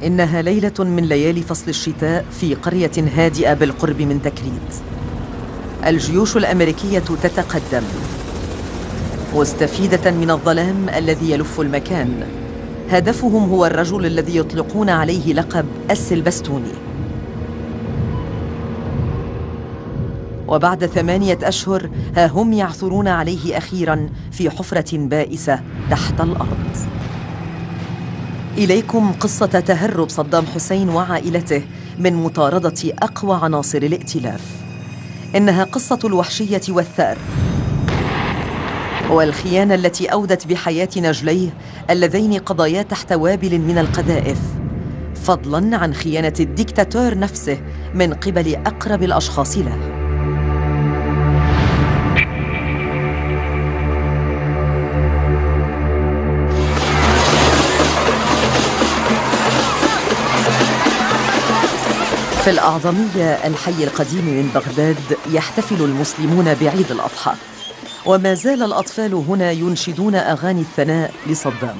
إنها ليلة من ليالي فصل الشتاء في قرية هادئة بالقرب من تكريت. الجيوش الأمريكية تتقدم مستفيدة من الظلام الذي يلف المكان. هدفهم هو الرجل الذي يطلقون عليه لقب السلبستوني. وبعد 8 أشهر ها هم يعثرون عليه أخيراً في حفرة بائسة تحت الأرض. إليكم قصة تهرب صدام حسين وعائلته من مطاردة أقوى عناصر الائتلاف. إنها قصة الوحشية والثأر والخيانة التي أودت بحياة نجليه اللذين قضيا تحت وابل من القذائف، فضلاً عن خيانة الديكتاتور نفسه من قبل أقرب الأشخاص له. في الأعظمية الحي القديم من بغداد يحتفل المسلمون بعيد الأضحى، وما زال الأطفال هنا ينشدون أغاني الثناء لصدام.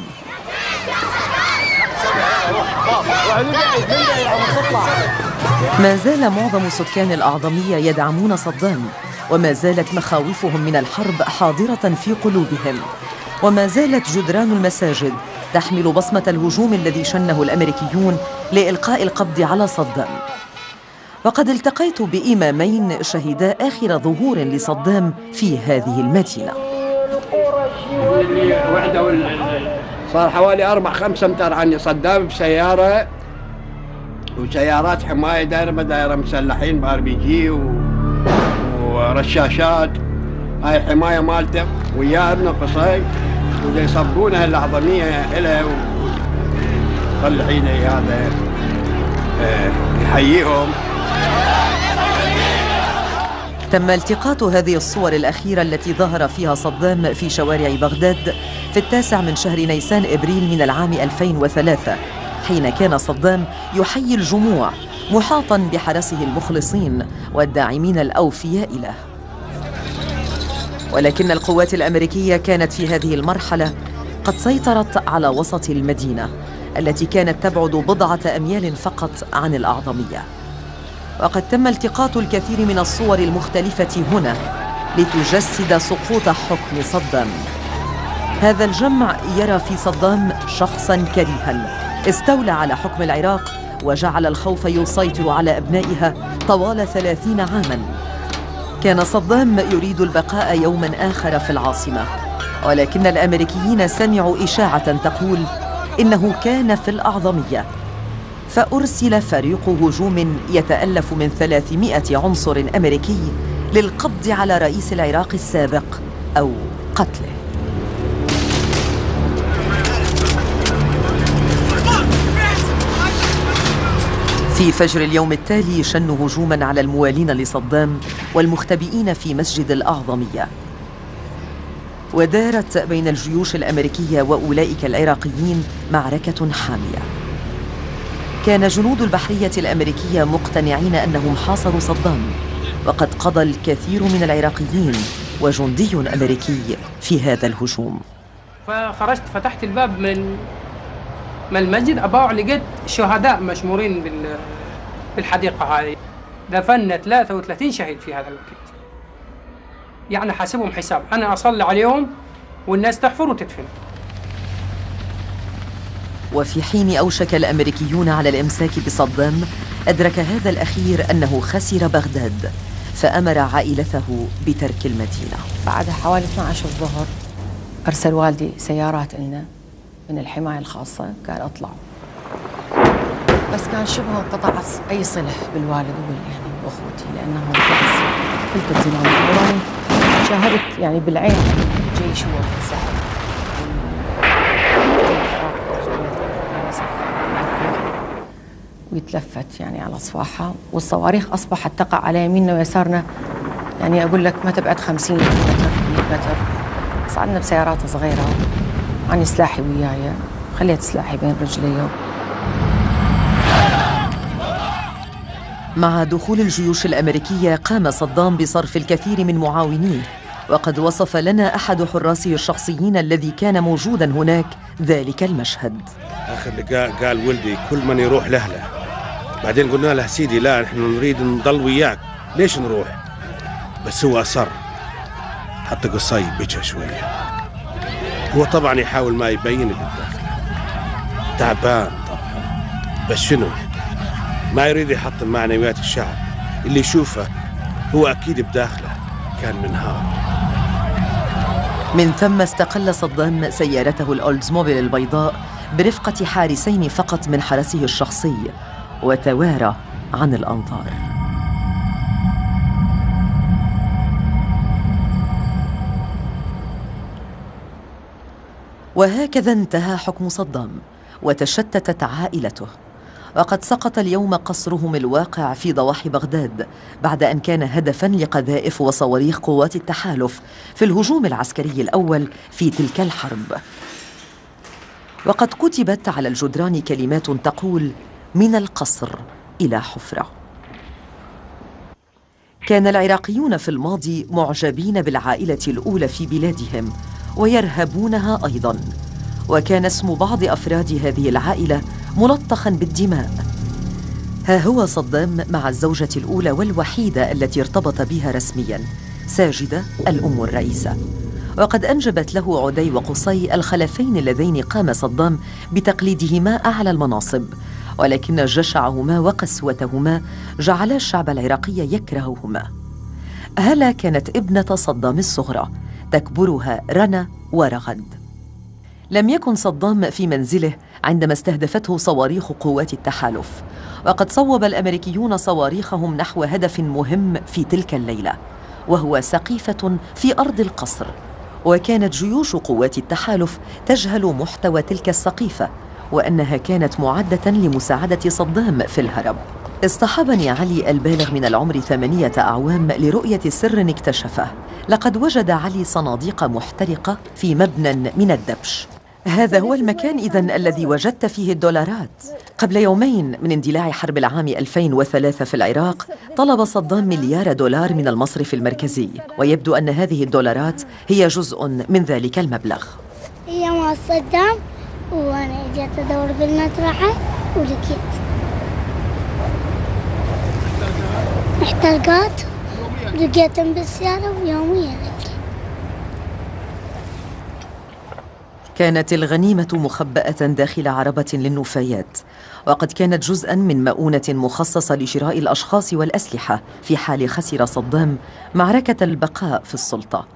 ما زال معظم سكان الأعظمية يدعمون صدام، وما زالت مخاوفهم من الحرب حاضرة في قلوبهم، وما زالت جدران المساجد تحمل بصمة الهجوم الذي شنه الأمريكيون لإلقاء القبض على صدام. وقد التقيت بإمامين شهدا آخر ظهور لصدام في هذه المدينة. صار حوالي 4-5 أمتار عني صدام بسيارة وسيارات حماية دايرة مسلحين بRPG ورشاشات. هاي الحماية مالته وياه ابن قصي ويصبونها الأعظمية إلها وطلعين هذا يحييهم. تم التقاط هذه الصور الأخيرة التي ظهر فيها صدام في شوارع بغداد في 9 من شهر نيسان إبريل من العام 2003، حين كان صدام يحيي الجموع محاطاً بحرسه المخلصين والداعمين الأوفياء له. ولكن القوات الأمريكية كانت في هذه المرحلة قد سيطرت على وسط المدينة التي كانت تبعد بضعة أميال فقط عن الأعظمية. وقد تم التقاط الكثير من الصور المختلفة هنا لتجسد سقوط حكم صدام. هذا الجمع يرى في صدام شخصاً كريهاً استولى على حكم العراق وجعل الخوف يسيطر على أبنائها طوال 30 عاماً. كان صدام يريد البقاء يوماً آخر في العاصمة، ولكن الأمريكيين سمعوا إشاعة تقول إنه كان في الأعظمية، فأرسل فريق هجوم يتألف من 300 عنصر أمريكي للقبض على رئيس العراق السابق أو قتله. في فجر اليوم التالي شنوا هجوماً على الموالين لصدام والمختبئين في مسجد الأعظمية، ودارت بين الجيوش الأمريكية وأولئك العراقيين معركة حامية. كان جنود البحرية الأمريكية مقتنعين أنهم حاصروا صدام، وقد قضى الكثير من العراقيين وجندي أمريكي في هذا الهجوم. فخرجت فتحت الباب من المسجد أباوع، لقيت شهداء مشمورين بالحديقة هذه. دفنا 33 شهيد في هذا الوقت، يعني حاسبهم حساب. أنا أصلي عليهم والناس تحفر وتدفن. وفي حين أوشك الأمريكيون على الإمساك بصدام، أدرك هذا الأخير أنه خسر بغداد، فأمر عائلته بترك المدينة. بعد حوالي 12 الظهر أرسل والدي سيارات لنا من الحماية الخاصة، قال اطلعوا، بس كان شبه انقطع أي صلة بالوالد وأخوتي، لأنهم كنت زمان شاهدت يعني بالعين جيش وسحب ويتلفت يعني على صفاحها، والصواريخ أصبحت تقع على يميننا ويسارنا، يعني أقول لك ما تبعد 50 متر 100 متر. صعدنا بسيارات صغيرة، عني سلاحي وياي، خليت سلاحي بين رجلي. مع دخول الجيوش الأمريكية قام صدام بصرف الكثير من معاونيه، وقد وصف لنا أحد حراسه الشخصيين الذي كان موجوداً هناك ذلك المشهد. بالآخر قال ولدي كل من يروح لأهله. بعدين قلنا له سيدي لا، نحن نريد نضل وياك، ليش نروح؟ بس هو أصر. حتى قصي بكى شوية. هو طبعا يحاول ما يبين اللي بداخله، تعبان طبعا، بس شنو؟ ما يريد يحطم معنويات الشعب. اللي يشوفه هو أكيد بداخله كان منهار. من ثم استقل صدام سيارته الأولدزموبيل البيضاء برفقة حارسين فقط من حرسه الشخصي، وتوارى عن الأنظار. وهكذا انتهى حكم صدام، وتشتتت عائلته. وقد سقط اليوم قصرهم الواقع في ضواحي بغداد بعد أن كان هدفاً لقذائف وصواريخ قوات التحالف في الهجوم العسكري الأول في تلك الحرب. وقد كتبت على الجدران كلمات تقول: من القصر إلى حفرة. كان العراقيون في الماضي معجبين بالعائلة الأولى في بلادهم ويرهبونها أيضاً، وكان اسم بعض أفراد هذه العائلة ملطخاً بالدماء. ها هو صدام مع الزوجة الأولى والوحيدة التي ارتبط بها رسمياً، ساجدة الأم الرئيسة. وقد أنجبت له عدي وقصي الخلفين اللذين قام صدام بتقليدهما أعلى المناصب، ولكن جشعهما وقسوتهما جعلا الشعب العراقي يكرههما. هلا كانت ابنة صدام الصغرى تكبرها رنا ورغد. لم يكن صدام في منزله عندما استهدفته صواريخ قوات التحالف، وقد صوب الأمريكيون صواريخهم نحو هدف مهم في تلك الليلة، وهو سقيفة في أرض القصر. وكانت جيوش قوات التحالف تجهل محتوى تلك السقيفة، وأنها كانت معدة لمساعدة صدام في الهرب. اصطحبني علي البالغ من العمر 8 أعوام لرؤية سر اكتشفه. لقد وجد علي صناديق محترقة في مبنى من الدبش. هذا هو المكان إذن الذي وجدت فيه الدولارات. قبل يومين من اندلاع حرب العام 2003 في العراق، طلب صدام $1,000,000 من المصرف المركزي، ويبدو أن هذه الدولارات هي جزء من ذلك المبلغ. هي مع صدام وأنا جيت أدور بالمطرحة ولقيت محترقات، لقيتهم بالسيارة ويوميا. كانت الغنيمة مخبأة داخل عربة للنفايات، وقد كانت جزءاً من مؤونة مخصصة لشراء الأشخاص والأسلحة في حال خسر صدام معركة البقاء في السلطة.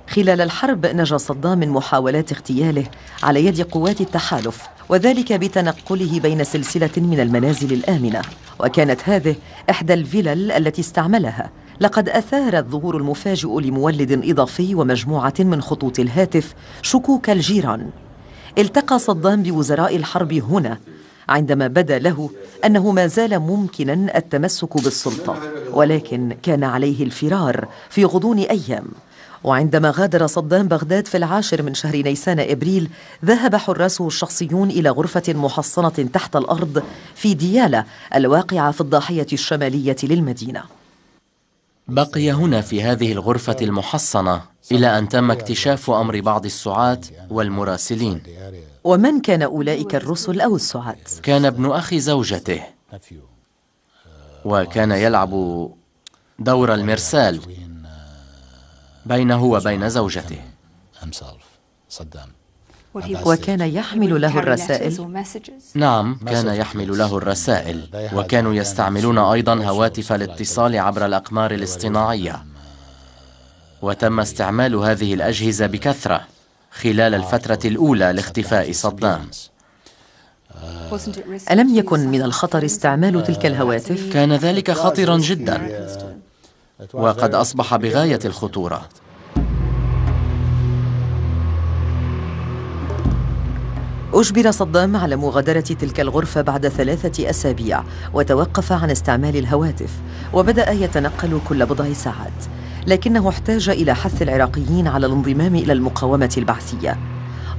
خلال الحرب نجا صدام من محاولات اغتياله على يد قوات التحالف، وذلك بتنقله بين سلسلة من المنازل الآمنة، وكانت هذه إحدى الفلل التي استعملها. لقد أثار الظهور المفاجئ لمولد إضافي ومجموعة من خطوط الهاتف شكوك الجيران. التقى صدام بوزراء الحرب هنا عندما بدا له أنه ما زال ممكنا التمسك بالسلطة، ولكن كان عليه الفرار في غضون أيام. وعندما غادر صدام بغداد في 10 من شهر نيسان إبريل، ذهب حراسه الشخصيون إلى غرفة محصنة تحت الأرض في ديالى الواقعة في الضاحية الشمالية للمدينة. بقي هنا في هذه الغرفة المحصنة إلى أن تم اكتشاف أمر بعض السعاة والمراسلين. ومن كان أولئك الرسل أو السعاة؟ كان ابن أخي زوجته، وكان يلعب دور المرسال بينه وبين زوجته. وكان يحمل له الرسائل؟ نعم، كان يحمل له الرسائل، وكانوا يستعملون أيضا هواتف الاتصال عبر الأقمار الاصطناعية، وتم استعمال هذه الأجهزة بكثرة خلال الفترة الأولى لاختفاء صدام. ألم يكن من الخطر استعمال تلك الهواتف؟ كان ذلك خطرا جدا، وقد أصبح بغاية الخطورة. أجبر صدام على مغادرة تلك الغرفة بعد 3 أسابيع، وتوقف عن استعمال الهواتف، وبدأ يتنقل كل بضع ساعات. لكنه احتاج إلى حث العراقيين على الانضمام إلى المقاومة البعثية.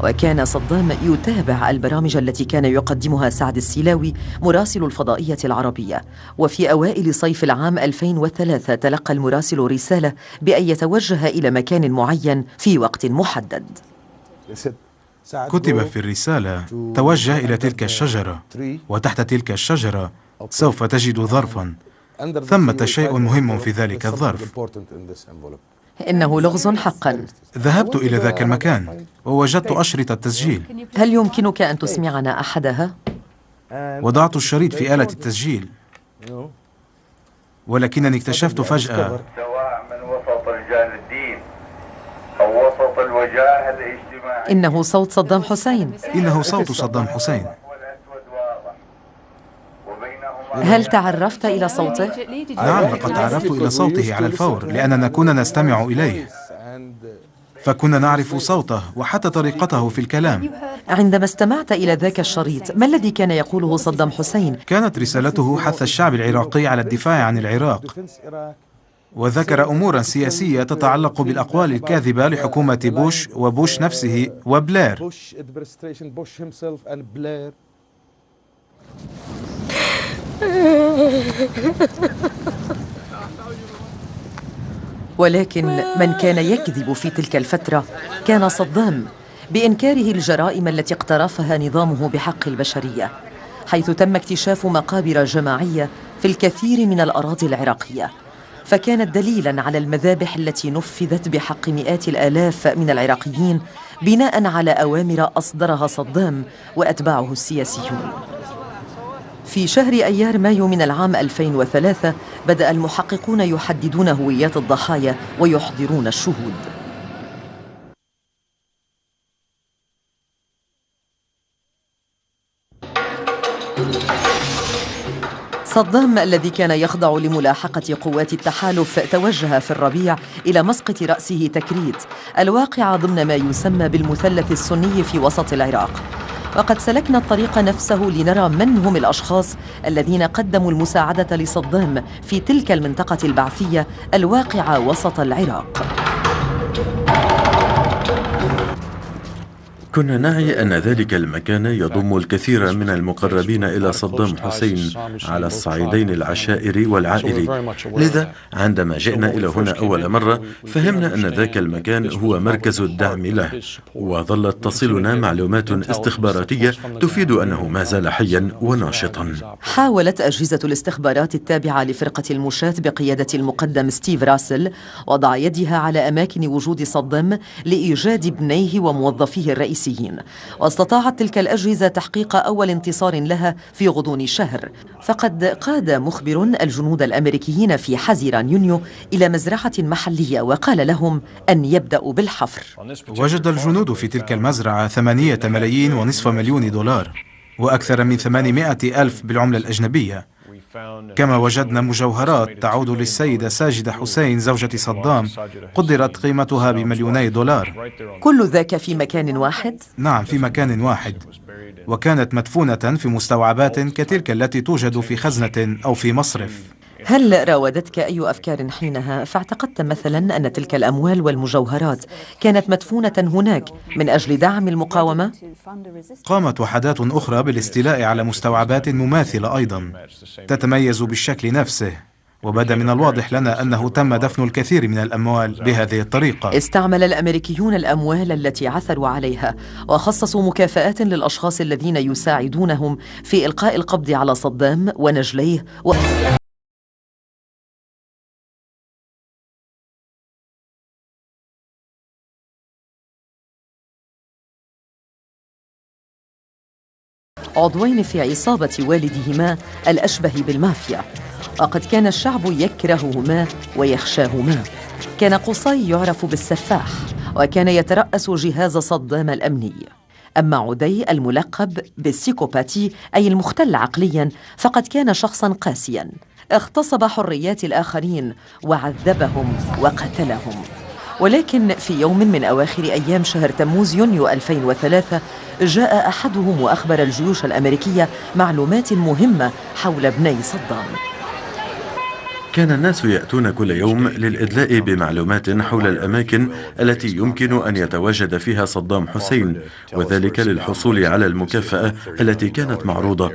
وكان صدام يتابع البرامج التي كان يقدمها سعد السلاوي مراسل الفضائية العربية. وفي أوائل صيف العام 2003 تلقى المراسل رسالة بأن يتوجه إلى مكان معين في وقت محدد. كتب في الرسالة: توجه إلى تلك الشجرة، وتحت تلك الشجرة سوف تجد ظرفا، ثمة شيء مهم في ذلك الظرف. إنه لغز حقا. ذهبت إلى ذاك المكان ووجدت أشرطة تسجيل. هل يمكنك أن تسمعنا أحدها؟ وضعت الشريط في آلة التسجيل، ولكنني اكتشفت فجأة سواء من وسط رجال الدين أو وسط الوجاهة الاجتماعية. إنه صوت صدام حسين. إنه صوت صدام حسين. هل تعرفت إلى صوته؟ نعم، لقد تعرفت إلى صوته على الفور، لأننا كنا نستمع إليه، فكنا نعرف صوته وحتى طريقته في الكلام. عندما استمعت إلى ذاك الشريط، ما الذي كان يقوله صدام حسين؟ كانت رسالته حث الشعب العراقي على الدفاع عن العراق، وذكر أمورا سياسية تتعلق بالأقوال الكاذبة لحكومة بوش وبوش نفسه وبلير. ولكن من كان يكذب في تلك الفترة كان صدام، بإنكاره الجرائم التي اقترفها نظامه بحق البشرية، حيث تم اكتشاف مقابر جماعية في الكثير من الأراضي العراقية، فكانت دليلاً على المذابح التي نفذت بحق مئات الآلاف من العراقيين بناء على أوامر أصدرها صدام وأتباعه السياسيون. في شهر أيار مايو من العام 2003 بدأ المحققون يحددون هويات الضحايا ويحضرون الشهود. صدام الذي كان يخضع لملاحقة قوات التحالف توجه في الربيع إلى مسقط رأسه تكريت، الواقع ضمن ما يسمى بالمثلث السني في وسط العراق. وقد سلكنا الطريق نفسه لنرى من هم الأشخاص الذين قدموا المساعدة لصدام في تلك المنطقة البعثية الواقعة وسط العراق. كنا نعي أن ذلك المكان يضم الكثير من المقربين إلى صدام حسين على الصعيدين العشائري والعائلي، لذا عندما جئنا إلى هنا أول مرة فهمنا أن ذاك المكان هو مركز الدعم له، وظلت تصلنا معلومات استخباراتية تفيد أنه ما زال حيا وناشطا. حاولت أجهزة الاستخبارات التابعة لفرقة المشاة بقيادة المقدم ستيف راسل وضع يدها على أماكن وجود صدام لإيجاد ابنيه وموظفيه الرئيسيين، واستطاعت تلك الأجهزة تحقيق أول انتصار لها في غضون شهر، فقد قاد مخبر الجنود الأمريكيين في حزيران يونيو إلى مزرعة محلية وقال لهم أن يبدأوا بالحفر. وجد الجنود في تلك المزرعة 8.5 مليون دولار وأكثر من 800,000 بالعملة الأجنبية، كما وجدنا مجوهرات تعود للسيدة ساجدة حسين زوجة صدام قدرت قيمتها ب2 دولار. كل ذاك في مكان واحد؟ نعم، في مكان واحد، وكانت مدفونة في مستوعبات كتلك التي توجد في خزنة أو في مصرف. هل راودتك أي أفكار حينها فاعتقدت مثلا أن تلك الأموال والمجوهرات كانت مدفونة هناك من أجل دعم المقاومة؟ قامت وحدات أخرى بالاستيلاء على مستوعبات مماثلة أيضا تتميز بالشكل نفسه، وبدا من الواضح لنا أنه تم دفن الكثير من الأموال بهذه الطريقة. استعمل الأمريكيون الأموال التي عثروا عليها وخصصوا مكافآت للأشخاص الذين يساعدونهم في إلقاء القبض على صدام ونجليه عضوين في عصابة والدهما الأشبه بالمافيا، وقد كان الشعب يكرههما ويخشاهما. كان قصي يعرف بالسفاح وكان يترأس جهاز صدام الأمني، أما عدي الملقب بالسيكوباتي أي المختل عقليا فقد كان شخصا قاسيا اغتصب حريات الآخرين وعذبهم وقتلهم. ولكن في يوم من أواخر أيام شهر تموز يونيو 2003 جاء أحدهم وأخبر الجيوش الأمريكية معلومات مهمة حول ابني صدام. كان الناس يأتون كل يوم للإدلاء بمعلومات حول الأماكن التي يمكن أن يتواجد فيها صدام حسين، وذلك للحصول على المكافأة التي كانت معروضة.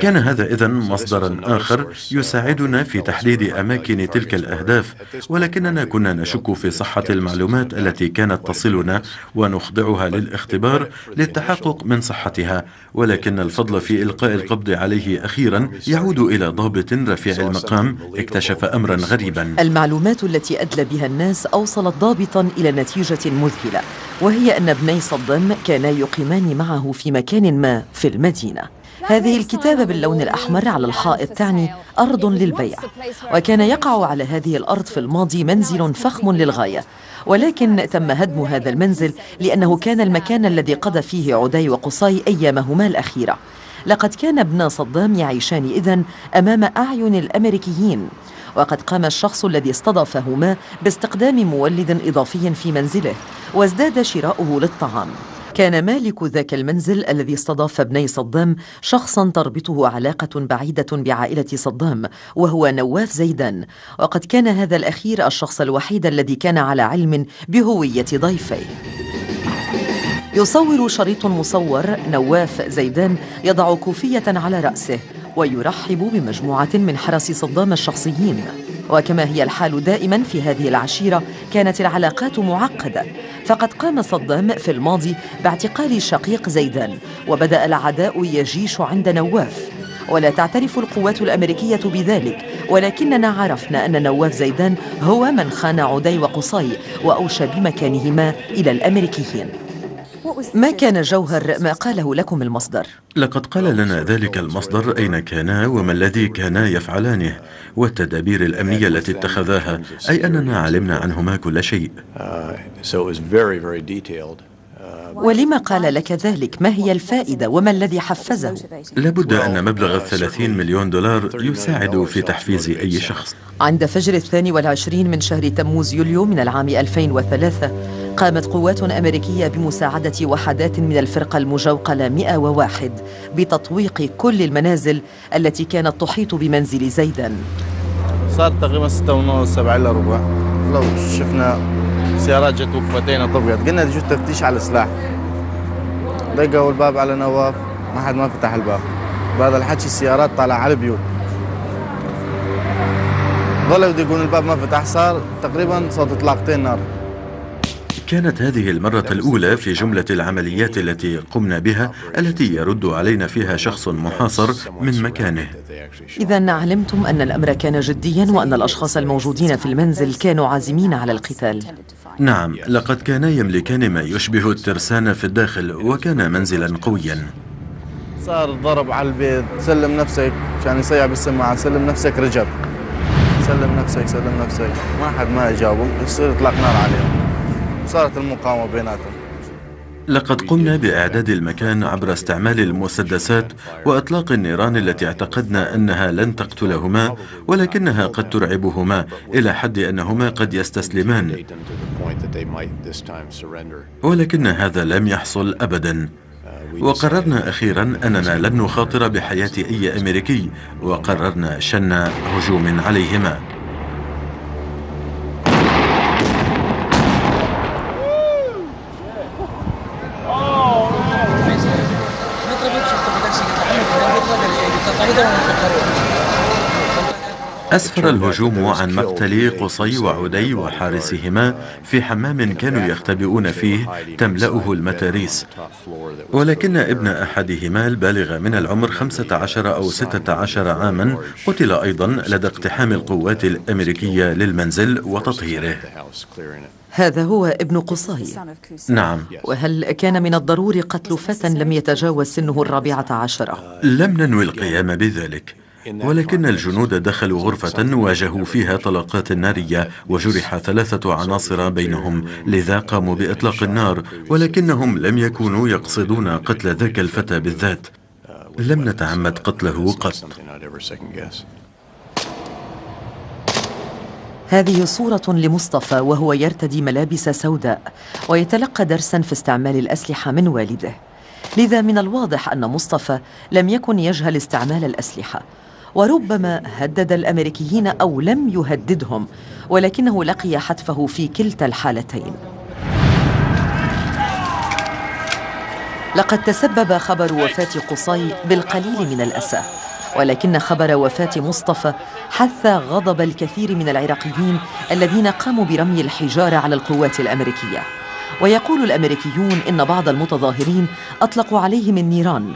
كان هذا إذن مصدرا آخر يساعدنا في تحديد أماكن تلك الأهداف، ولكننا كنا نشك في صحة المعلومات التي كانت تصلنا ونخضعها للاختبار للتحقق من صحتها، ولكن الفضل في إلقاء القبض عليه أخيرا يعود إلى ضابط رفيع المقام اكتشف أمرا غريبا. المعلومات التي أدلى بها الناس أوصلت ضابطا إلى نتيجة مذهلة، وهي أن ابني صدام كانا يقيمان معه في مكان ما في المدينة. هذه الكتابة باللون الأحمر على الحائط تعني أرض للبيع، وكان يقع على هذه الأرض في الماضي منزل فخم للغاية، ولكن تم هدم هذا المنزل لأنه كان المكان الذي قضى فيه عدي وقصي أيامهما الأخيرة. لقد كان ابنا صدام يعيشان إذن أمام أعين الأمريكيين، وقد قام الشخص الذي استضافهما باستخدام مولد إضافي في منزله وازداد شراؤه للطعام. كان مالك ذاك المنزل الذي استضاف ابني صدام شخصا تربطه علاقة بعيدة بعائلة صدام، وهو نواف زيدان، وقد كان هذا الأخير الشخص الوحيد الذي كان على علم بهوية ضيفيه. يصور شريط مصور نواف زيدان يضع كوفية على رأسه ويرحب بمجموعة من حرس صدام الشخصيين. وكما هي الحال دائما في هذه العشيرة، كانت العلاقات معقدة، فقد قام صدام في الماضي باعتقال شقيق زيدان، وبدأ العداء يجيش عند نواف، ولا تعترف القوات الأمريكية بذلك، ولكننا عرفنا أن نواف زيدان هو من خان عدي وقصي وأوشى بمكانهما إلى الأمريكيين. ما كان جوهر ما قاله لكم المصدر؟ لقد قال لنا ذلك المصدر أين كانا وما الذي كانا يفعلانه والتدابير الأمنية التي اتخذاها، أي أننا علمنا عنهما كل شيء. ولما قال لك ذلك؟ ما هي الفائدة وما الذي حفزه؟ لابد أن مبلغ 30 مليون دولار يساعد في تحفيز أي شخص. عند فجر 22 من شهر تموز يوليو من العام 2003 قامت قوات أمريكية بمساعدة وحدات من الفرقة المجوقلة 101 بتطويق كل المنازل التي كانت تحيط بمنزل زيدان. صار تقريبا 6:30 7 إلا ربع، لو شفنا سيارات جت وقفتين طبقت، قلنا يجوز تفتيش على السلاح. دقوا الباب على نواف، ما حد ما فتح الباب. بعد الحكي السيارات طالعه على البيوت، ظلوا يدقون الباب ما فتح، صار تقريبا صوت اطلاقتين نار. كانت هذه المرة الأولى في جملة العمليات التي قمنا بها التي يرد علينا فيها شخص محاصر من مكانه. إذن علمتم أن الأمر كان جديا وأن الأشخاص الموجودين في المنزل كانوا عازمين على القتال. نعم، لقد كانا يملكان ما يشبه الترسانة في الداخل، وكان منزلا قويا. صار الضرب على البيت، سلم نفسك، كان يصيح بالسماعة سلم نفسك رجب، سلم نفسك سلم نفسك، ما حد ما يجاوبهم، يصير يطلق نار عليهم. صارت المقاومة بيناتهم. لقد قمنا بإعداد المكان عبر استعمال المسدسات وإطلاق النيران التي اعتقدنا أنها لن تقتلهما، ولكنها قد ترعبهما إلى حد أنهما قد يستسلمان، ولكن هذا لم يحصل أبدا. وقررنا أخيرا أننا لن نخاطر بحياة أي أمريكي، وقررنا شن هجوم عليهما. أسفر الهجوم عن مقتل قصي وعدي وحارسهما في حمام كانوا يختبئون فيه تملأه المتاريس، ولكن ابن أحدهما البالغ من العمر 15 أو 16 عاما قتل أيضا لدى اقتحام القوات الأمريكية للمنزل وتطهيره. هذا هو ابن قصي؟ نعم. وهل كان من الضروري قتل فتى لم يتجاوز سنه 14؟ لم ننوي القيام بذلك، ولكن الجنود دخلوا غرفة واجهوا فيها طلقات نارية وجرح 3 عناصر بينهم، لذا قاموا بإطلاق النار، ولكنهم لم يكونوا يقصدون قتل ذاك الفتى بالذات. لم نتعمد قتله قط. هذه صورة لمصطفى وهو يرتدي ملابس سوداء ويتلقى درسا في استعمال الأسلحة من والده. لذا من الواضح أن مصطفى لم يكن يجهل استعمال الأسلحة، وربما هدد الأمريكيين أو لم يهددهم، ولكنه لقي حتفه في كلتا الحالتين. لقد تسبب خبر وفاة قصي بالقليل من الأسى، ولكن خبر وفاة مصطفى حث غضب الكثير من العراقيين الذين قاموا برمي الحجارة على القوات الأمريكية. ويقول الأمريكيون إن بعض المتظاهرين أطلقوا عليهم النيران،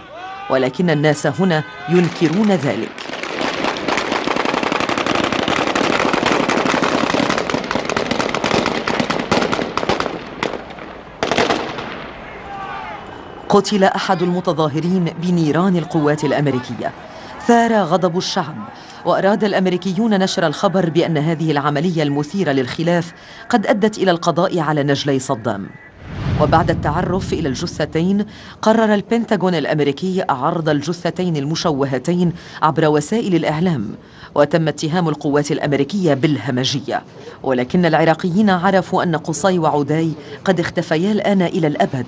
ولكن الناس هنا ينكرون ذلك. قتل أحد المتظاهرين بنيران القوات الأمريكية. ثار غضب الشعب، وأراد الأمريكيون نشر الخبر بأن هذه العملية المثيرة للخلاف قد أدت إلى القضاء على نجلي صدام. وبعد التعرف إلى الجثتين، قرر البنتاغون الأمريكي عرض الجثتين المشوهتين عبر وسائل الإعلام، وتم اتهام القوات الأمريكية بالهمجية. ولكن العراقيين عرفوا أن قصي وعداي قد اختفيا الآن إلى الأبد.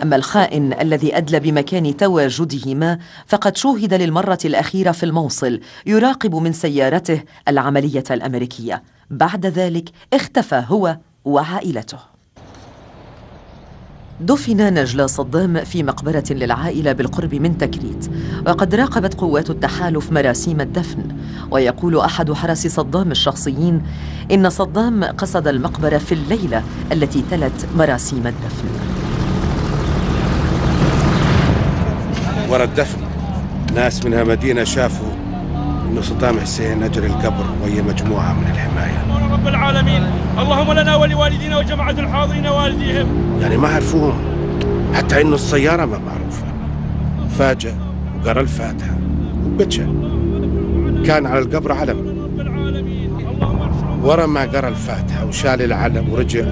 أما الخائن الذي أدلى بمكان تواجدهما فقد شوهد للمرة الأخيرة في الموصل يراقب من سيارته العملية الأمريكية. بعد ذلك اختفى هو وعائلته. دفن نجلى صدام في مقبرة للعائلة بالقرب من تكريت، وقد راقبت قوات التحالف مراسيم الدفن. ويقول أحد حرس صدام الشخصيين إن صدام قصد المقبرة في الليلة التي تلت مراسيم الدفن. ورا الدفن ناس من هالمدينة شافوا إنه صدام حسين أجر القبر وهي مجموعة من الحماية. رب العالمين اللهم لنا ولوالدينا وجماعة الحاضرين والديهم. يعني ما عرفوهم، حتى إنه السيارة ما معروفة. فاجأ وقرأ الفاتحة وبكى. كان على القبر علم، ورا ما قرأ الفاتحة وشال العلم ورجع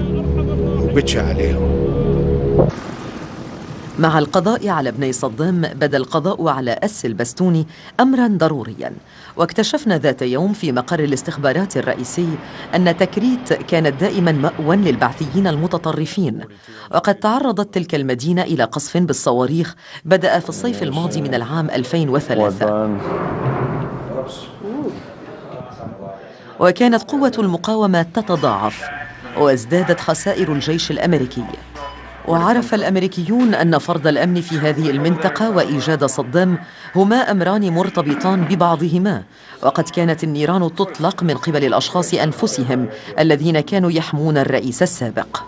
وبكى عليهم. مع القضاء على ابني صدام بدا القضاء على أس البستوني أمرا ضروريا. واكتشفنا ذات يوم في مقر الاستخبارات الرئيسي أن تكريت كانت دائما مأوى للبعثيين المتطرفين، وقد تعرضت تلك المدينة إلى قصف بالصواريخ بدأ في الصيف الماضي من العام 2003. وكانت قوة المقاومة تتضاعف، وازدادت خسائر الجيش الأمريكي. وعرف الأمريكيون أن فرض الأمن في هذه المنطقة وإيجاد صدام هما أمران مرتبطان ببعضهما، وقد كانت النيران تطلق من قبل الأشخاص أنفسهم الذين كانوا يحمون الرئيس السابق.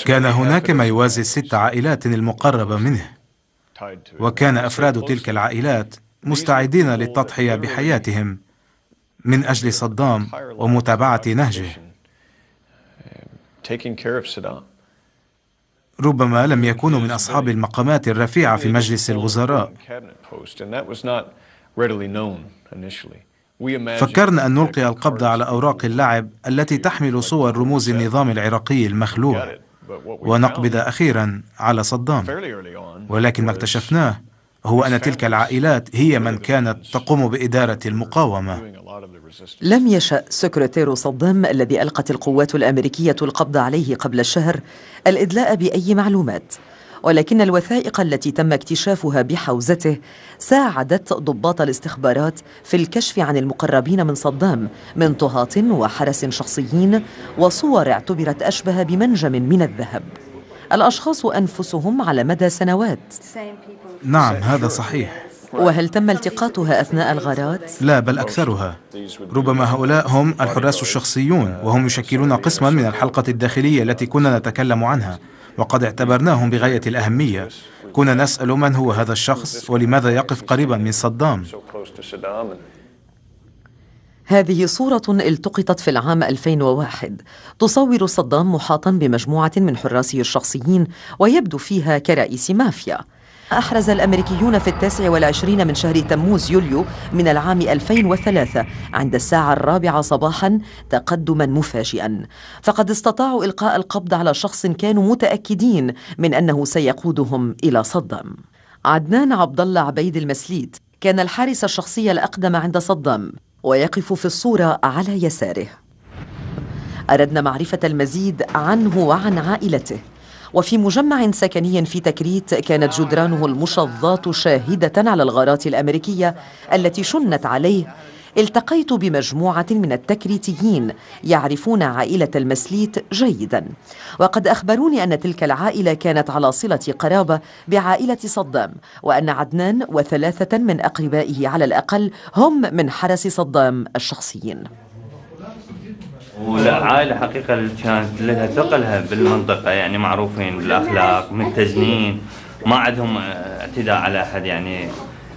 كان هناك ما يوازي 6 عائلات المقربة منه، وكان أفراد تلك العائلات مستعدين للتضحية بحياتهم من أجل صدام ومتابعة نهجه. ربما لم يكونوا من أصحاب المقامات الرفيعة في مجلس الوزراء. فكرنا أن نلقي القبض على أوراق اللعب التي تحمل صور رموز النظام العراقي المخلوع، ونقبض أخيرا على صدام. ولكن ما اكتشفناه هو أن تلك العائلات هي من كانت تقوم بإدارة المقاومة. لم يشأ سكرتير صدام الذي ألقت القوات الأمريكية القبض عليه قبل الشهر الإدلاء بأي معلومات، ولكن الوثائق التي تم اكتشافها بحوزته ساعدت ضباط الاستخبارات في الكشف عن المقربين من صدام من طهاة وحرس شخصيين وصور اعتبرت أشبه بمنجم من الذهب. الأشخاص أنفسهم على مدى سنوات. نعم، هذا صحيح. وهل تم التقاطها أثناء الغارات؟ لا، بل أكثرها. ربما هؤلاء هم الحراس الشخصيون، وهم يشكلون قسما من الحلقة الداخلية التي كنا نتكلم عنها، وقد اعتبرناهم بغاية الأهمية. كنا نسأل من هو هذا الشخص ولماذا يقف قريبا من صدام. هذه صورة التقطت في العام 2001 تصور صدام محاطا بمجموعة من حراسه الشخصيين ويبدو فيها كرئيس مافيا. أحرز الأمريكيون في 29 من شهر تموز يوليو من العام 2003 عند الساعة 4 صباحا تقدما مفاجئا، فقد استطاعوا إلقاء القبض على شخص كانوا متأكدين من أنه سيقودهم إلى صدام. عدنان عبد الله عبيد المسليد كان الحارس الشخصي الأقدم عند صدام، ويقف في الصورة على يساره. أردنا معرفة المزيد عنه وعن عائلته. وفي مجمع سكني في تكريت كانت جدرانه المشظاة شاهدة على الغارات الأمريكية التي شنت عليه التقيت بمجموعة من التكريتيين يعرفون عائلة المسليت جيدا، وقد أخبروني أن تلك العائلة كانت على صلة قرابة بعائلة صدام، وأن عدنان و3 من أقربائه على الأقل هم من حرس صدام الشخصيين. والعائلة حقيقة اللي كانت لها ثقلها بالمنطقة، يعني معروفين بالأخلاق، متزنين، ما عندهم اعتداء على أحد، يعني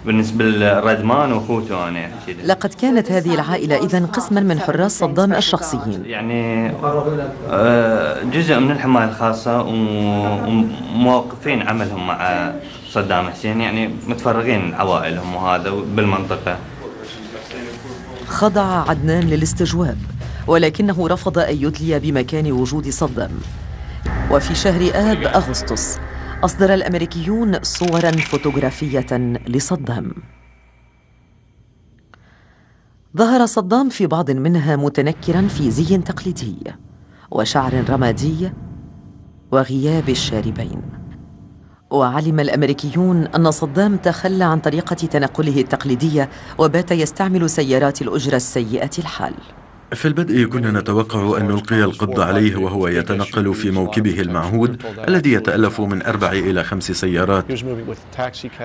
بالنسبة لردمان وأخوته أنا. لقد كانت هذه العائلة إذن قسما من حراس صدام الشخصيين، يعني جزء من الحماية الخاصة وموقفين عملهم مع صدام حسين، يعني متفرغين عوائلهم وهذا بالمنطقة. خضع عدنان للاستجواب، ولكنه رفض أن يدلي بمكان وجود صدام. وفي شهر آب أغسطس أصدر الأمريكيون صوراً فوتوغرافية لصدام. ظهر صدام في بعض منها متنكراً في زي تقليدي وشعر رمادي وغياب الشاربين. وعلم الأمريكيون أن صدام تخلى عن طريقة تنقله التقليدية وبات يستعمل سيارات الأجرة السيئة الحال. في البدء كنا نتوقع أن نلقي القبض عليه وهو يتنقل في موكبه المعهود الذي يتألف من 4 إلى 5 سيارات،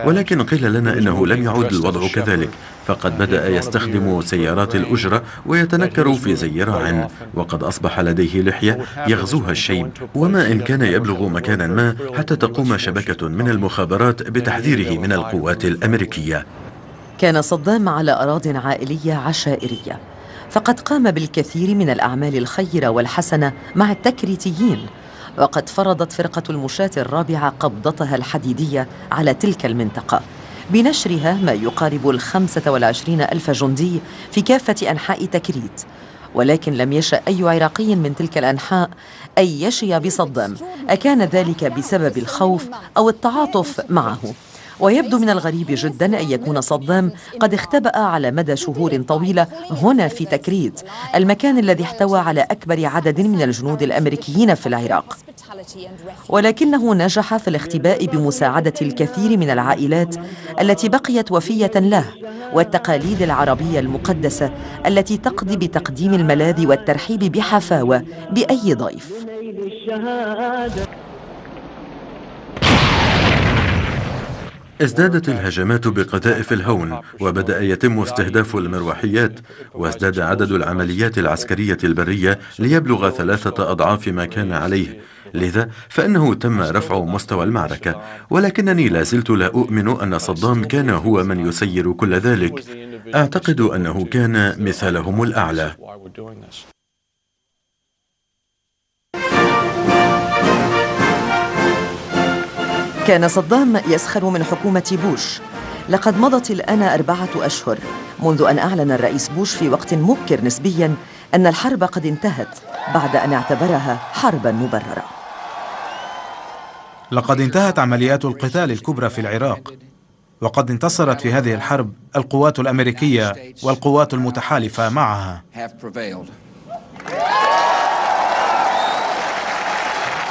ولكن قيل لنا إنه لم يعد الوضع كذلك، فقد بدأ يستخدم سيارات الأجرة ويتنكر في زي راع، وقد أصبح لديه لحية يغزوها الشيب، وما إن كان يبلغ مكانا ما حتى تقوم شبكة من المخابرات بتحذيره من القوات الأمريكية. كان صدام على أراضٍ عائلية عشائرية، فقد قام بالكثير من الأعمال الخيرة والحسنة مع التكريتيين، وقد فرضت فرقة المشاة الرابعة قبضتها الحديدية على تلك المنطقة بنشرها ما يقارب 25,000 جندي في كافة أنحاء تكريت. ولكن لم يشأ أي عراقي من تلك الأنحاء أن يشي بصدام، أكان ذلك بسبب الخوف أو التعاطف معه. ويبدو من الغريب جدا أن يكون صدام قد اختبأ على مدى شهور طويلة هنا في تكريت، المكان الذي احتوى على أكبر عدد من الجنود الأمريكيين في العراق، ولكنه نجح في الاختباء بمساعدة الكثير من العائلات التي بقيت وفية له والتقاليد العربية المقدسة التي تقضي بتقديم الملاذ والترحيب بحفاوة بأي ضيف. ازدادت الهجمات بقذائف الهون، وبدأ يتم استهداف المروحيات، وازداد عدد العمليات العسكرية البرية ليبلغ 3 أضعاف ما كان عليه، لذا فإنه تم رفع مستوى المعركة، ولكنني لا زلت لا أؤمن أن صدام كان هو من يسير كل ذلك. أعتقد أنه كان مثالهم الأعلى. كان صدام يسخر من حكومة بوش. لقد مضت الآن 4 أشهر منذ أن أعلن الرئيس بوش في وقت مبكر نسبياً أن الحرب قد انتهت بعد أن اعتبرها حرباً مبررة. لقد انتهت عمليات القتال الكبرى في العراق، وقد انتصرت في هذه الحرب القوات الأمريكية والقوات المتحالفة معها.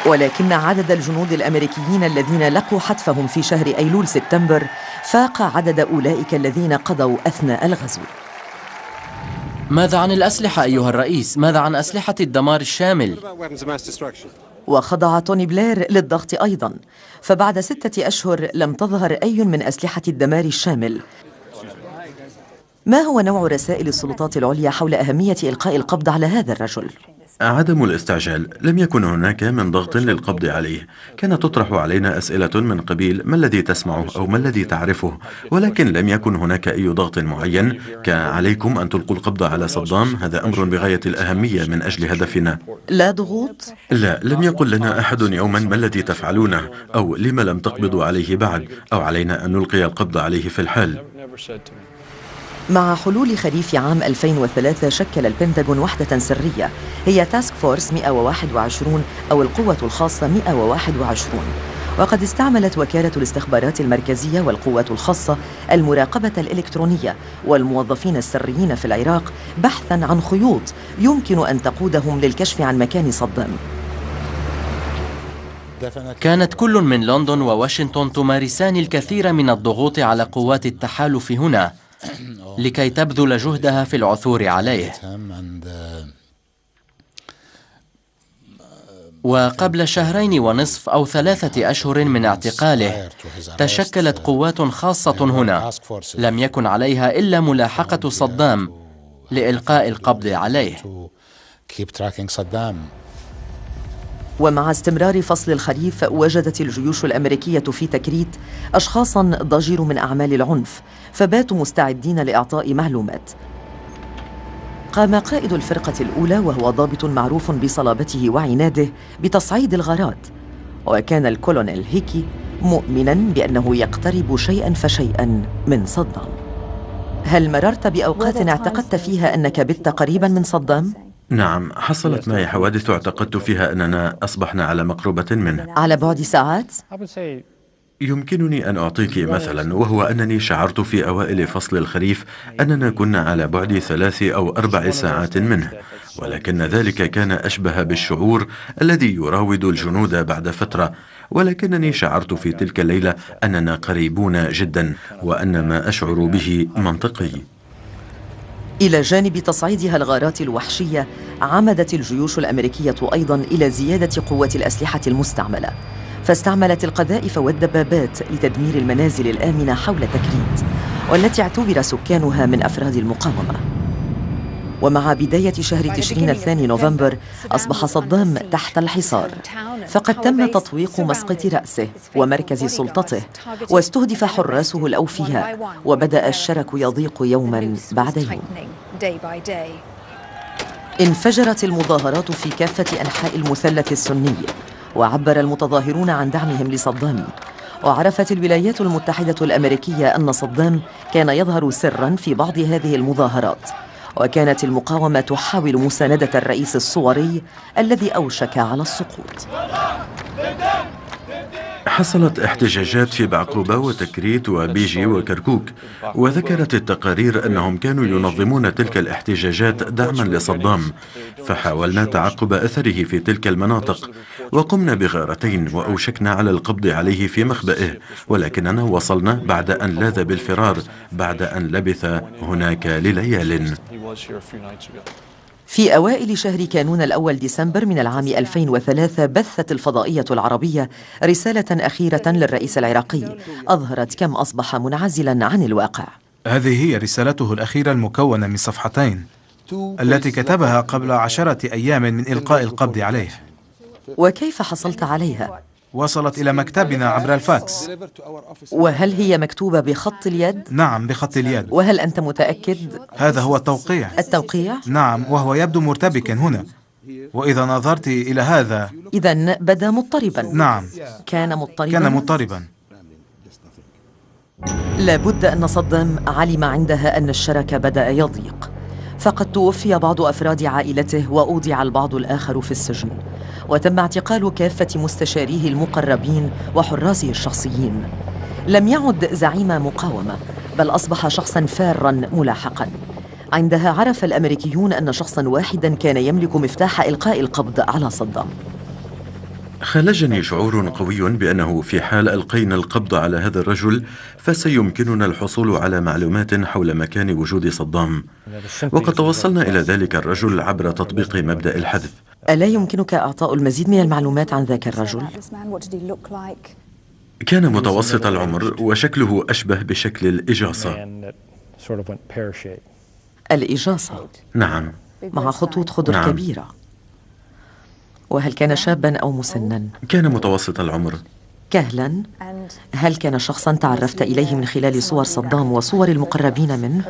ولكن عدد الجنود الأمريكيين الذين لقوا حتفهم في شهر أيلول سبتمبر فاق عدد أولئك الذين قضوا أثناء الغزو. ماذا عن الأسلحة أيها الرئيس؟ ماذا عن أسلحة الدمار الشامل؟ وخضع توني بلير للضغط أيضا، فبعد 6 أشهر لم تظهر أي من أسلحة الدمار الشامل. ما هو نوع رسائل السلطات العليا حول أهمية إلقاء القبض على هذا الرجل؟ عدم الاستعجال. لم يكن هناك من ضغط للقبض عليه. كانت تطرح علينا أسئلة من قبيل ما الذي تسمعه أو ما الذي تعرفه، ولكن لم يكن هناك أي ضغط معين كعليكم أن تلقوا القبض على صدام، هذا أمر بغاية الأهمية من أجل هدفنا. لا ضغوط؟ لا، لم يقل لنا أحد يوما ما الذي تفعلونه أو لما لم تقبضوا عليه بعد، أو علينا أن نلقي القبض عليه في الحال. مع حلول خريف عام 2003 شكل البنتاغون وحدة سرية هي تاسك فورس 121 أو القوة الخاصة 121، وقد استعملت وكالة الاستخبارات المركزية والقوات الخاصة المراقبة الإلكترونية والموظفين السريين في العراق بحثاً عن خيوط يمكن أن تقودهم للكشف عن مكان صدام. كانت كل من لندن وواشنطن تمارسان الكثير من الضغوط على قوات التحالف هنا، لكي تبذل جهدها في العثور عليه. وقبل 2.5 أو 3 أشهر من اعتقاله تشكلت قوات خاصة هنا لم يكن عليها إلا ملاحقة صدام لإلقاء القبض عليه. ومع استمرار فصل الخريف وجدت الجيوش الأمريكية في تكريت أشخاصاً ضجروا من أعمال العنف فباتوا مستعدين لإعطاء معلومات. قام قائد الفرقة الأولى وهو ضابط معروف بصلابته وعناده بتصعيد الغارات، وكان الكولونيل هيكي مؤمناً بأنه يقترب شيئاً فشيئاً من صدام. هل مررت بأوقات اعتقدت فيها أنك بت قريباً من صدام؟ نعم، حصلت معي حوادث اعتقدت فيها أننا أصبحنا على مقربة منه. على بعد ساعات؟ يمكنني أن أعطيك مثلا، وهو أنني شعرت في أوائل فصل الخريف أننا كنا على بعد 3 أو 4 ساعات منه، ولكن ذلك كان أشبه بالشعور الذي يراود الجنود بعد فترة، ولكنني شعرت في تلك الليلة أننا قريبون جدا وأن ما أشعر به منطقي. إلى جانب تصعيدها الغارات الوحشية، عمدت الجيوش الأمريكية أيضاً إلى زيادة قوة الأسلحة المستعملة، فاستعملت القذائف والدبابات لتدمير المنازل الآمنة حول تكريت، والتي اعتبر سكانها من أفراد المقاومة. ومع بداية شهر تشرين 2 نوفمبر أصبح صدام تحت الحصار، فقد تم تطويق مسقط رأسه ومركز سلطته، واستهدف حراسه الأوفياء، وبدأ الشرك يضيق يوما بعد يوم. انفجرت المظاهرات في كافة أنحاء المثلث السني، وعبر المتظاهرون عن دعمهم لصدام. وعرفت الولايات المتحدة الأمريكية أن صدام كان يظهر سرا في بعض هذه المظاهرات، وكانت المقاومة تحاول مساندة الرئيس الصوري الذي أوشك على السقوط. حصلت احتجاجات في بعقوبة وتكريت وبيجي وكركوك، وذكرت التقارير أنهم كانوا ينظمون تلك الاحتجاجات دعما لصدام، فحاولنا تعقب أثره في تلك المناطق، وقمنا بغارتين وأوشكنا على القبض عليه في مخبئه، ولكننا وصلنا بعد أن لاذ بالفرار بعد أن لبث هناك لليال. في أوائل شهر كانون الأول ديسمبر من العام 2003 بثت الفضائية العربية رسالة أخيرة للرئيس العراقي أظهرت كم أصبح منعزلا عن الواقع. هذه هي رسالته الأخيرة المكونة من صفحتين التي كتبها قبل 10 أيام من إلقاء القبض عليه. وكيف حصلت عليها؟ وصلت إلى مكتبنا عبر الفاكس. وهل هي مكتوبة بخط اليد؟ نعم، بخط اليد. وهل أنت متأكد؟ هذا هو التوقيع. التوقيع؟ نعم، وهو يبدو مرتبكا هنا، وإذا نظرت إلى هذا إذن بدا مضطربا. نعم، كان مضطربا. لابد أن صدام علم عندها أن الشرك بدأ يضيق، فقد توفي بعض أفراد عائلته وأودع البعض الآخر في السجن، وتم اعتقال كافة مستشاريه المقربين وحراسه الشخصيين. لم يعد زعيم مقاومة، بل أصبح شخصاً فاراً ملاحقاً. عندها عرف الأمريكيون أن شخصاً واحداً كان يملك مفتاح إلقاء القبض على صدام. خلجني شعور قوي بأنه في حال ألقينا القبض على هذا الرجل فسيمكننا الحصول على معلومات حول مكان وجود صدام، وقد توصلنا إلى ذلك الرجل عبر تطبيق مبدأ الحذف. ألا يمكنك إعطاء المزيد من المعلومات عن ذاك الرجل؟ كان متوسط العمر وشكله أشبه بشكل الإجاصة. الإجاصة؟ نعم. مع خطوط خضر كبيرة. وهل كان شابا أو مسنا؟ كان متوسط العمر. كهلا؟ هل كان شخصا تعرفت إليه من خلال صور صدام وصور المقربين منه؟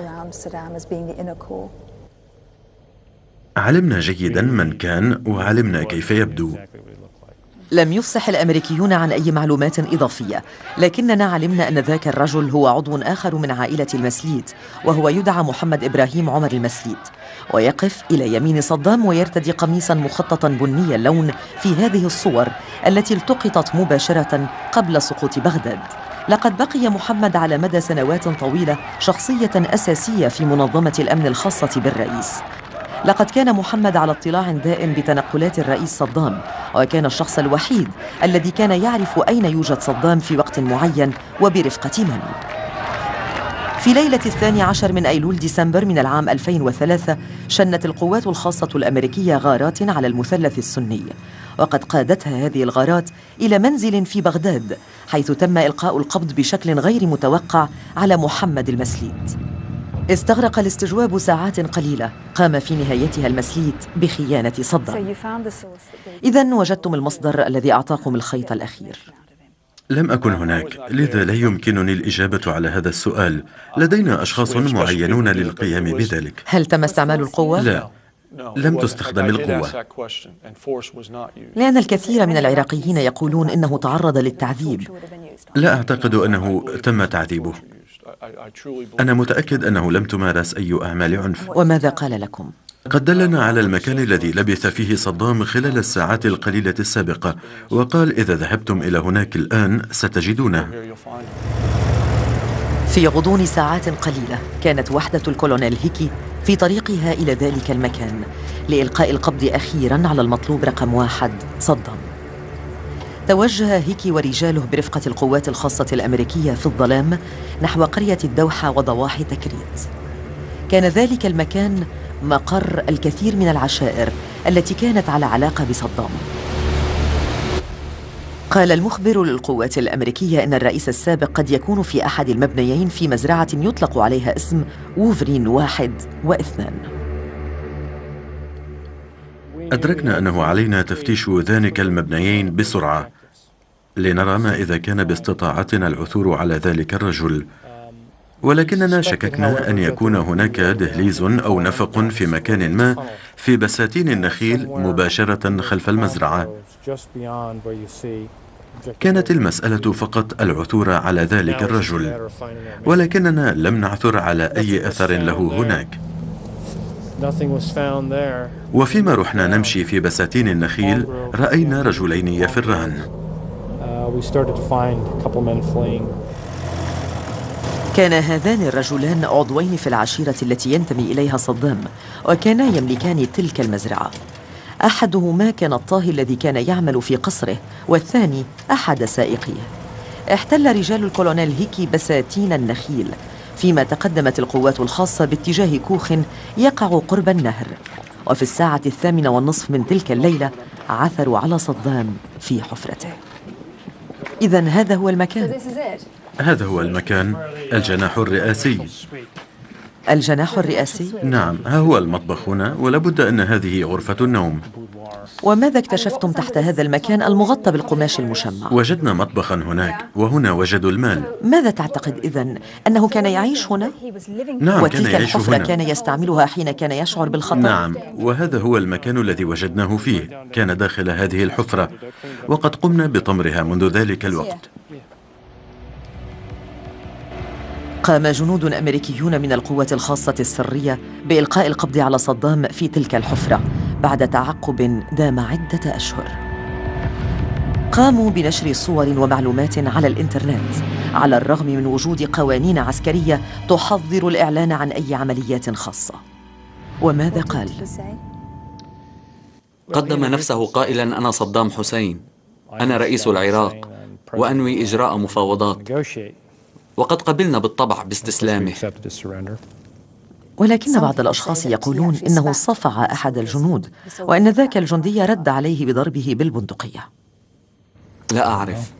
علمنا جيدا من كان وعلمنا كيف يبدو. لم يفصح الأمريكيون عن أي معلومات إضافية، لكننا علمنا أن ذاك الرجل هو عضو آخر من عائلة المسليت، وهو يدعى محمد إبراهيم عمر المسليت، ويقف إلى يمين صدام ويرتدي قميصا مخططا بني اللون في هذه الصور التي التقطت مباشرة قبل سقوط بغداد. لقد بقي محمد على مدى سنوات طويلة شخصية أساسية في منظمة الأمن الخاصة بالرئيس. لقد كان محمد على اطلاع دائم بتنقلات الرئيس صدام، وكان الشخص الوحيد الذي كان يعرف أين يوجد صدام في وقت معين وبرفقة من. في ليلة 12 من أيلول ديسمبر من العام 2003 شنت القوات الخاصة الأمريكية غارات على المثلث السني، وقد قادتها هذه الغارات إلى منزل في بغداد، حيث تم إلقاء القبض بشكل غير متوقع على محمد المسليت. استغرق الاستجواب ساعات قليلة، قام في نهايتها المسليت بخيانة صدام. إذن وجدتم المصدر الذي أعطاكم الخيط الأخير. لم أكن هناك، لذا لا يمكنني الإجابة على هذا السؤال. لدينا أشخاص معينون للقيام بذلك. هل تم استعمال القوة؟ لا، لم تستخدم القوة. لأن الكثير من العراقيين يقولون إنه تعرض للتعذيب. لا أعتقد أنه تم تعذيبه. أنا متأكد أنه لم تمارس أي أعمال عنف. وماذا قال لكم؟ قد دلنا على المكان الذي لبث فيه صدام خلال الساعات القليلة السابقة، وقال إذا ذهبتم إلى هناك الآن ستجدونه. في غضون ساعات قليلة كانت وحدة الكولونيل هيكي في طريقها إلى ذلك المكان لإلقاء القبض أخيراً على المطلوب رقم 1 صدام. توجه هيكي ورجاله برفقة القوات الخاصة الأمريكية في الظلام نحو قرية الدوحة وضواحي تكريت. كان ذلك المكان مقر الكثير من العشائر التي كانت على علاقة بصدام. قال المخبر للقوات الأمريكية إن الرئيس السابق قد يكون في أحد المبنيين في مزرعة يطلق عليها اسم وولفرين 1 و2. أدركنا أنه علينا تفتيش ذلك المبنيين بسرعة لنرى ما إذا كان باستطاعتنا العثور على ذلك الرجل، ولكننا شككنا أن يكون هناك دهليز أو نفق في مكان ما في بساتين النخيل مباشرة خلف المزرعة. كانت المسألة فقط العثور على ذلك الرجل، ولكننا لم نعثر على أي أثر له هناك. وفيما رحنا نمشي في بساتين النخيل رأينا رجلين يفران. كان هذان الرجلان عضوين في العشيرة التي ينتمي إليها صدام، وكانا يملكان تلك المزرعة. أحدهما كان الطاهي الذي كان يعمل في قصره، والثاني أحد سائقيه. احتل رجال الكولونيل هيكي بساتين النخيل، فيما تقدمت القوات الخاصة باتجاه كوخ يقع قرب النهر. وفي الساعة 8:30 من تلك الليلة عثروا على صدام في حفرته. إذن هذا هو المكان. هذا هو المكان، الجناح الرئاسي. الجناح الرئاسي؟ نعم، ها هو المطبخ هنا، ولابد أن هذه غرفة النوم. وماذا اكتشفتم تحت هذا المكان المغطى بالقماش المشمع؟ وجدنا مطبخا هناك، وهنا وجدوا المال. ماذا تعتقد إذن؟ أنه كان يعيش هنا؟ نعم، وتلك كان يعيش الحفرة هنا. كان يستعملها حين كان يشعر بالخطر؟ نعم، وهذا هو المكان الذي وجدناه فيه، كان داخل هذه الحفرة، وقد قمنا بطمرها منذ ذلك الوقت. قام جنود أمريكيون من القوات الخاصة السرية بإلقاء القبض على صدام في تلك الحفرة بعد تعقب دام عدة أشهر. قاموا بنشر صور ومعلومات على الإنترنت على الرغم من وجود قوانين عسكرية تحظر الإعلان عن أي عمليات خاصة. وماذا قال؟ قدم نفسه قائلا: أنا صدام حسين، أنا رئيس العراق، وأنوي إجراء مفاوضات، وقد قبلنا بالطبع باستسلامه. ولكن بعض الأشخاص يقولون إنه صفع أحد الجنود، وإن ذاك الجندي رد عليه بضربه بالبندقية. لا أعرف.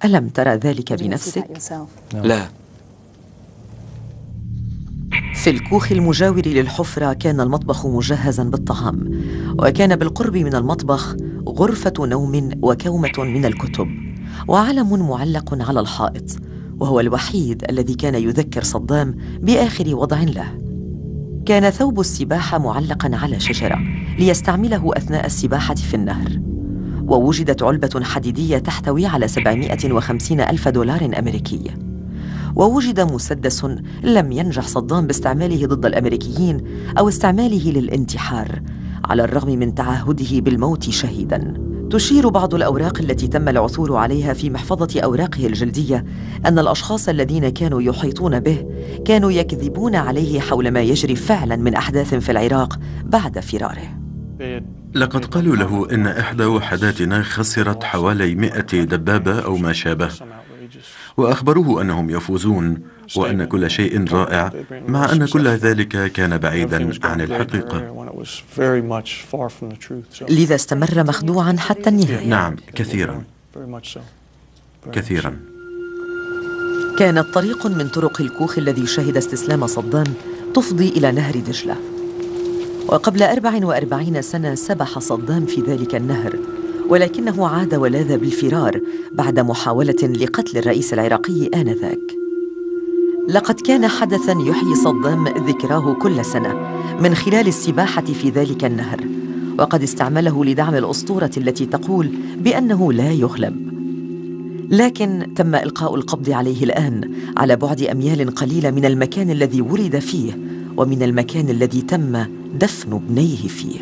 ألم ترى ذلك بنفسك؟ لا. في الكوخ المجاور للحفرة كان المطبخ مجهزا بالطعام، وكان بالقرب من المطبخ غرفة نوم وكومة من الكتب وعلم معلق على الحائط، وهو الوحيد الذي كان يذكر صدام بآخر وضع له. كان ثوب السباحة معلقا على شجرة ليستعمله أثناء السباحة في النهر، ووجدت علبة حديدية تحتوي على 750,000 دولار أمريكي، ووجد مسدس لم ينجح صدام باستعماله ضد الأمريكيين أو استعماله للانتحار على الرغم من تعهده بالموت شهيداً. تشير بعض الأوراق التي تم العثور عليها في محفظة أوراقه الجلدية أن الأشخاص الذين كانوا يحيطون به كانوا يكذبون عليه حول ما يجري فعلاً من أحداث في العراق بعد فراره. لقد قالوا له إن إحدى وحداتنا خسرت حوالي 100 دبابة أو ما شابه، وأخبروه أنهم يفوزون وأن كل شيء رائع، مع أن كل ذلك كان بعيدا عن الحقيقة. لذا استمر مخدوعا حتى النهاية. نعم، كثيرا كثيرا. كانت طريق من طرق الكوخ الذي شهد استسلام صدام تفضي إلى نهر دجلة، وقبل 44 سنة سبح صدام في ذلك النهر، ولكنه عاد ولاذ بالفرار بعد محاولة لقتل الرئيس العراقي آنذاك. لقد كان حدثاً يحيي صدام ذكراه كل سنة من خلال السباحة في ذلك النهر، وقد استعمله لدعم الأسطورة التي تقول بأنه لا يغلب. لكن تم إلقاء القبض عليه الآن على بعد أميال قليلة من المكان الذي ولد فيه ومن المكان الذي تم دفن ابنيه فيه.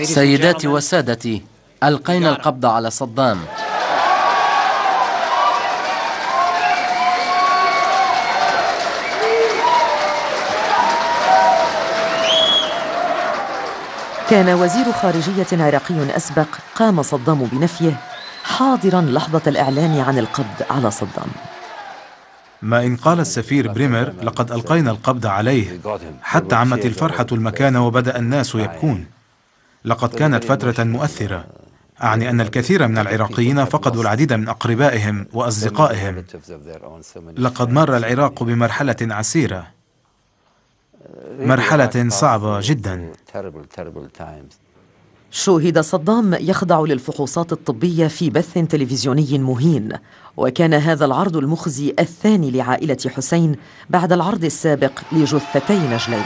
سيداتي وسادتي، ألقينا القبض على صدام. كان وزير خارجية عراقي أسبق قام صدام بنفيه حاضراً لحظة الإعلان عن القبض على صدام. ما إن قال السفير بريمر لقد ألقينا القبض عليه، حتى عمت الفرحة المكان وبدأ الناس يبكون. لقد كانت فترة مؤثرة، أعني أن الكثير من العراقيين فقدوا العديد من أقربائهم وأصدقائهم. لقد مر العراق بمرحلة عسيرة، مرحلة صعبة جدا. شوهد صدام يخضع للفحوصات الطبية في بث تلفزيوني مهين، وكان هذا العرض المخزي الثاني لعائلة حسين بعد العرض السابق لجثتي نجلين.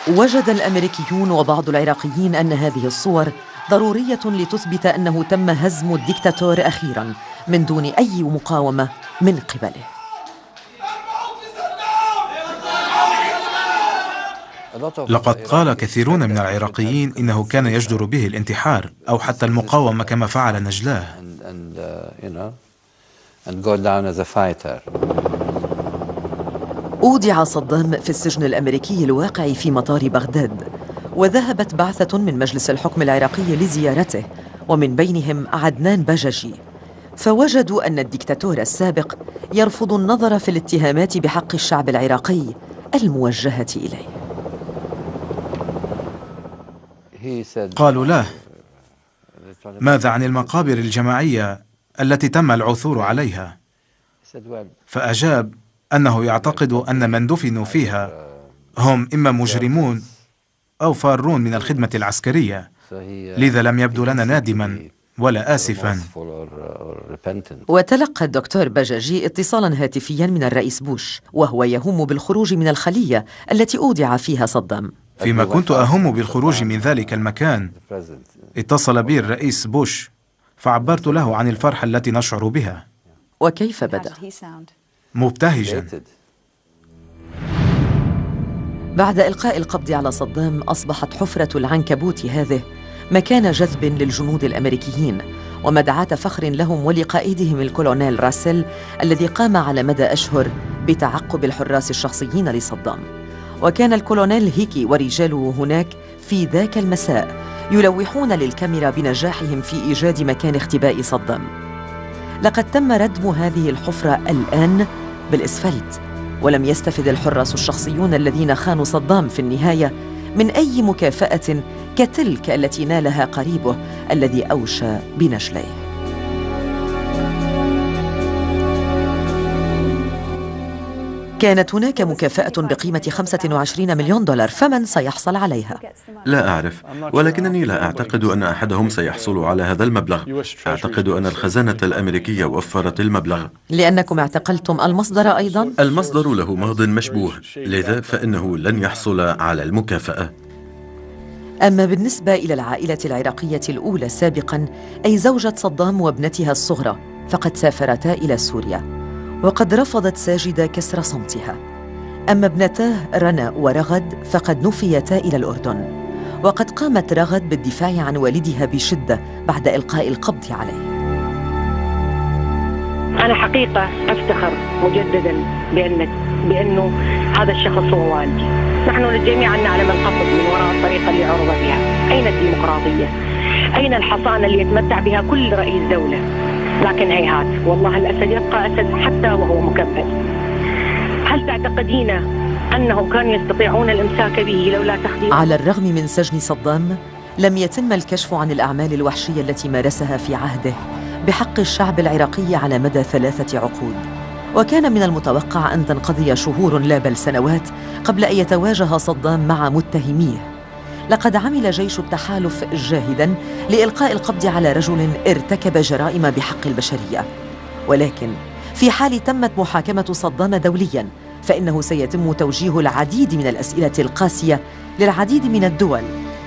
وجد الأمريكيون وبعض العراقيين أن هذه الصور ضرورية لتثبت أنه تم هزم الدكتاتور أخيراً من دون أي مقاومة من قبله. لقد قال كثيرون من العراقيين إنه كان يجدر به الانتحار أو حتى المقاومة كما فعل نجلاه. أودع صدام في السجن الأمريكي الواقع في مطار بغداد، وذهبت بعثة من مجلس الحكم العراقي لزيارته، ومن بينهم عدنان بجاجي، فوجدوا أن الدكتاتور السابق يرفض النظر في الاتهامات بحق الشعب العراقي الموجهة إليه. قالوا له: ماذا عن المقابر الجماعية التي تم العثور عليها؟ فأجاب أنه يعتقد أن من دفنوا فيها هم إما مجرمون أو فارون من الخدمة العسكرية، لذا لم يبدو لنا نادما ولا آسفا. وتلقى الدكتور بجاجي اتصالا هاتفيا من الرئيس بوش وهو يهم بالخروج من الخلية التي أودع فيها صدام. فيما كنت أهم بالخروج من ذلك المكان اتصل بي الرئيس بوش، فعبرت له عن الفرحة التي نشعر بها. وكيف بدأ؟ مبتهجا. بعد إلقاء القبض على صدام أصبحت حفرة العنكبوت هذه مكان جذب للجنود الأمريكيين ومدعاة فخر لهم ولقائدهم الكولونيل راسل الذي قام على مدى أشهر بتعقب الحراس الشخصيين لصدام. وكان الكولونيل هيكي ورجاله هناك في ذاك المساء يلوحون للكاميرا بنجاحهم في إيجاد مكان اختباء صدام. لقد تم ردم هذه الحفرة الآن بالإسفلت، ولم يستفد الحراس الشخصيون الذين خانوا صدام في النهاية من أي مكافأة كتلك التي نالها قريبه الذي أوشى بنجليه. كانت هناك مكافأة بقيمة 25 مليون دولار، فمن سيحصل عليها؟ لا أعرف، ولكنني لا أعتقد أن أحدهم سيحصل على هذا المبلغ. أعتقد أن الخزانة الأمريكية وفرت المبلغ. لأنكم اعتقلتم المصدر أيضا؟ المصدر له ماضٍ مشبوه، لذا فإنه لن يحصل على المكافأة. أما بالنسبة إلى العائلة العراقية الأولى سابقا، أي زوجة صدام وابنتها الصغرى، فقد سافرتا إلى سوريا، وقد رفضت ساجدة كسر صمتها. أما ابنتاه رنا ورغد فقد نفيتا إلى الأردن، وقد قامت رغد بالدفاع عن والدها بشدة بعد إلقاء القبض عليه. أنا حقيقة أفتخر مجددا بأنه هذا الشخص هو والدي. نحن جميعا نعلم القبض من وراء الطريقة اللي عرض بها. أين الديمقراطية؟ أين الحصانة اللي يتمتع بها كل رئيس دولة؟ لكن هيهات، والله الأسد يبقى أسد حتى وهو مكبل. هل تعتقدين أنهم كانوا يستطيعون الإمساك به لولا تخدير؟ على الرغم من سجن صدام، لم يتم الكشف عن الأعمال الوحشية التي مارسها في عهده بحق الشعب العراقي على مدى 3 عقود. وكان من المتوقع أن تنقضي شهور لا بل سنوات قبل أن يتواجه صدام مع متهميه. لقد عمل جيش التحالف جاهداً لإلقاء القبض على رجل ارتكب جرائم بحق البشرية، ولكن في حال تمت محاكمة صدام دولياً فإنه سيتم توجيه العديد من الأسئلة القاسية للعديد من الدول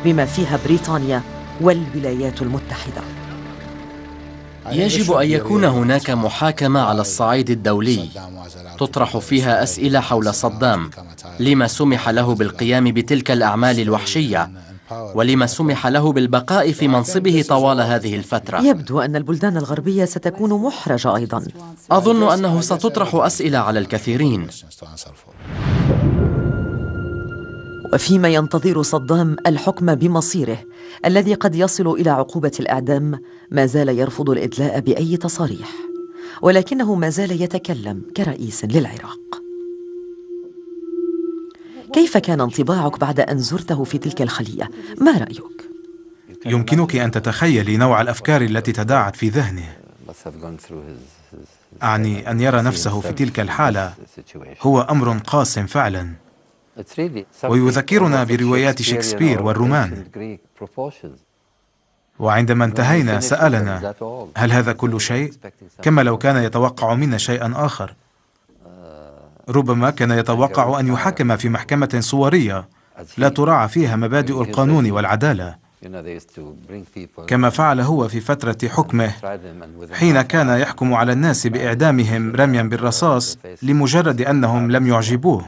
بما فيها بريطانيا والولايات المتحدة. يجب أن يكون هناك محاكمة على الصعيد الدولي تطرح فيها أسئلة حول صدام، لما سمح له بالقيام بتلك الأعمال الوحشية، ولما سمح له بالبقاء في منصبه طوال هذه الفترة. يبدو أن البلدان الغربية ستكون محرجة أيضاً. أظن أنه ستطرح أسئلة على الكثيرين. وفيما ينتظر صدام الحكم بمصيره الذي قد يصل إلى عقوبة الإعدام، ما زال يرفض الإدلاء بأي تصاريح، ولكنه ما زال يتكلم كرئيس للعراق. كيف كان انطباعك بعد أن زرته في تلك الخلية؟ ما رأيك؟ يمكنك أن تتخيلي نوع الأفكار التي تداعت في ذهنه. أعني أن يرى نفسه في تلك الحالة هو أمر قاس فعلا، ويذكرنا بروايات شكسبير والرومان. وعندما انتهينا سألنا: هل هذا كل شيء؟ كما لو كان يتوقع منا شيئا آخر. ربما كان يتوقع أن يحكم في محكمة صورية لا تراعى فيها مبادئ القانون والعدالة، كما فعل هو في فترة حكمه حين كان يحكم على الناس بإعدامهم رميا بالرصاص لمجرد أنهم لم يعجبوه.